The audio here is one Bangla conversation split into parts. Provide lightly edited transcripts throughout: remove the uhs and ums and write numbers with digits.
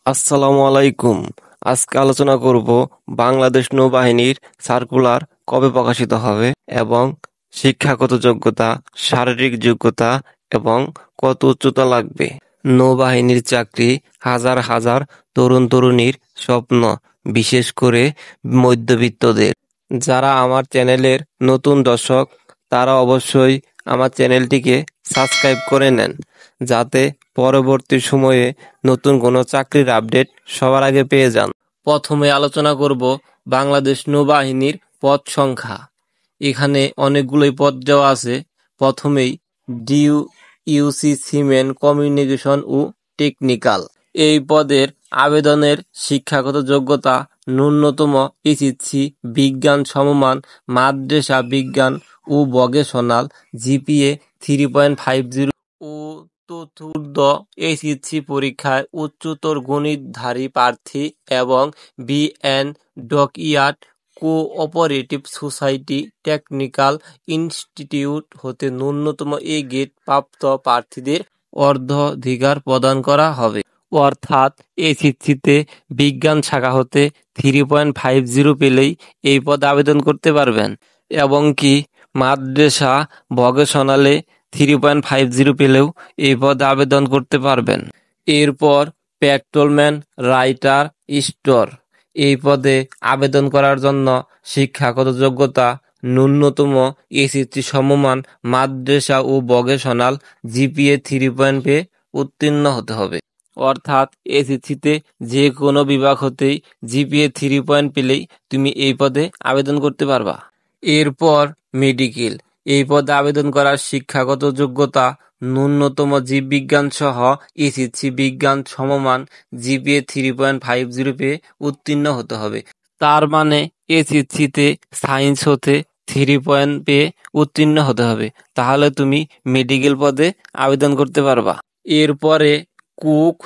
আসসালামু আলাইকুম। আজকে আলোচনা করব বাংলাদেশ নৌবাহিনীর সার্কুলার কবে প্রকাশিত হবে এবং শিক্ষাগত যোগ্যতা, শারীরিক যোগ্যতা এবং কত উচ্চতা লাগবে। নৌবাহিনীর চাকরি হাজার হাজার তরুণ তরুণীর স্বপ্ন, বিশেষ করে মধ্যবিত্তদের। যারা আমার চ্যানেলের নতুন দর্শক তারা অবশ্যই আমার চ্যানেলটিকে সাবস্ক্রাইব করে নেন, যাতে পরবর্তী সময়ে নতুন কোনো চাকরির আপডেট সবার আগে পেয়ে যান। প্রথমে আলোচনা করব বাংলাদেশ নৌবাহিনীর পদ সংখ্যা। এখানে অনেকগুলোই পদ দেওয়া আছে। প্রথমেই ডিইউসি সিমেন্ট কমিউনিকেশন ও টেকনিক্যাল। এই পদের আবেদনের শিক্ষাগত যোগ্যতা ন্যূনতম এসএসসি বিজ্ঞান সমমান মাদ্রাসা বিজ্ঞান ও ভোকেশনাল জিপিএ 3.50 ও চতুর্থ এসএসসি পরীক্ষায় উচ্চতর গণিতধারী প্রার্থী এবং BN dockyard cooperative society technical institute হতে ন্যূনতম এ গ্রেড প্রাপ্ত প্রার্থীদের অগ্রাধিকার প্রদান করা হবে। অর্থাৎ এসএসসিতে বিজ্ঞান শাখা হতে 3.50 পেলেই এই পদে আবেদন করতে পারবেন এবং কি মাদ্রাসা ভোকেশনালে 3.50 পেলেও এই পদে আবেদন করতে পারবেন। এরপর পেট্রোলম্যান রাইটার স্টোর। এই পদে আবেদন করার জন্য শিক্ষাগত যোগ্যতা ন্যূনতম এসএসসি সমমান মাদ্রাসা ও ভোকেশনাল জিপিএ 3 উত্তীর্ণ হতে হবে। অর্থাৎ এসএসসিতে যে কোনো বিভাগ হতেই জিপিএ 3 পেলেই তুমি এই পদে আবেদন করতে পারবা। এরপর মেডিকেল। এই পদে আবেদন করার শিক্ষাগত যোগ্যতা ন্যূনতম জীববিজ্ঞান সহ এসএসসি বিজ্ঞান সমমান জিপিএ 3.50 উত্তীর্ণ হতে হবে। তার মানে এসএসসিতে সায়েন্স হতে 3 উত্তীর্ণ হতে হবে, তাহলে তুমি মেডিকেল পদে আবেদন করতে পারবা। এরপরে কুক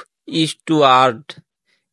স্টুয়ার্ড।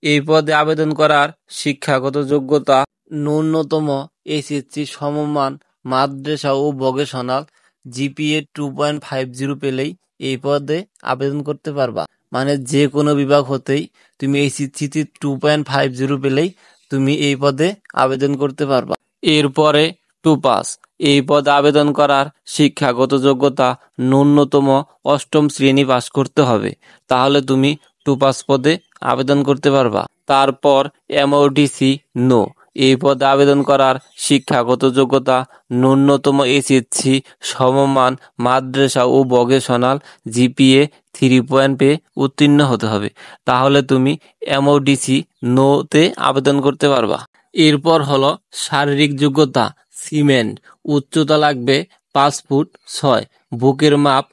এই পদে আবেদন করার শিক্ষাগত যোগ্যতা ন্যূনতম এসএসসি সমমান মাদ্রাসা ও ভোকেশনাল জিপিএ 2.50 পেলেই এই পদে আবেদন করতে পারবা। মানে যে কোনো বিভাগ হতেই তুমি এসএসসিতে 2.50 পেলেই তুমি এই পদে আবেদন করতে পারবা। এরপরে টুপাস। এই পদে আবেদন করার শিক্ষাগত যোগ্যতা ন্যূনতম 8ম শ্রেণী পাস করতে হবে, তাহলে তুমি টুপাস পদে আবেদন করতে পারবা। তারপর এমওডিসি নো। এই পদে আবেদন করার শিক্ষাগত যোগ্যতা ন্যূনতম এসএসসি সমমান মাদ্রাসা ও ভোকেশনাল জিপিএ 3 উত্তীর্ণ হতে হবে, তাহলে তুমি এমওডিসি নোতে আবেদন করতে পারবা। এরপর হলো শারীরিক যোগ্যতা সিমেন্ট। উচ্চতা লাগবে 5 ফুট 6, বুকের মাপ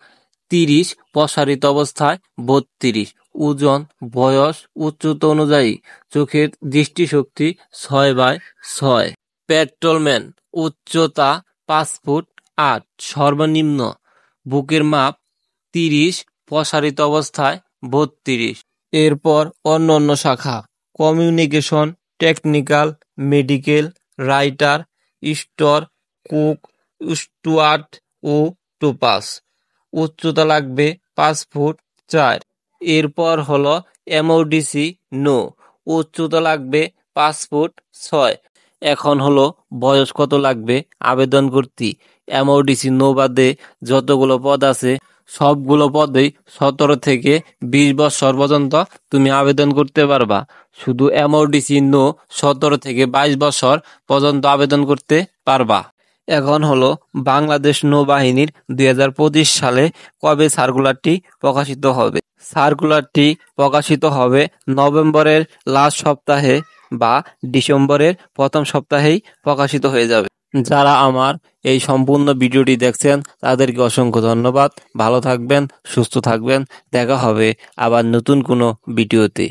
30, প্রসারিত অবস্থায় 32, ওজন, বয়স, উচ্চতা অনুযায়ী চোখের দৃষ্টিশক্তি 6/6। পেট্রোলম্যান। উচ্চতা 5 ফুট 8, সর্বনিম্ন, বুকের মাপ 30, প্রসারিত অবস্থায় 32। এরপর অন্যান্য শাখা communication, technical, medical, writer, store, cook, steward ও টুপাস। উচ্চতা লাগবে 5 ফুট 4। এরপর হলো এমওডিসি নো। উচ্চতা লাগবে 5 ফুট 6। এখন হলো বয়স কত লাগবে আবেদন করতে। এমওডিসি নো বাদে যতগুলো পদ আছে সবগুলো পদেই 17 থেকে 20 বছর পর্যন্ত তুমি আবেদন করতে পারবা। শুধু এমওডিসি নো 17 থেকে 22 বছর পর্যন্ত আবেদন করতে পারবা। এখন হলো বাংলাদেশ নৌবাহিনীর 2025 সালে কবে সার্কুলারটি প্রকাশিত হবে। সার্কুলারটি প্রকাশিত হবে নভেম্বরের লাস্ট সপ্তাহে বা ডিসেম্বরের প্রথম সপ্তাহেই প্রকাশিত হয়ে যাবে। যারা আমার এই সম্পূর্ণ ভিডিওটি দেখছেন তাদেরকে অসংখ্য ধন্যবাদ। ভালো থাকবেন, সুস্থ থাকবেন। দেখা হবে আবার নতুন কোনো ভিডিওতে।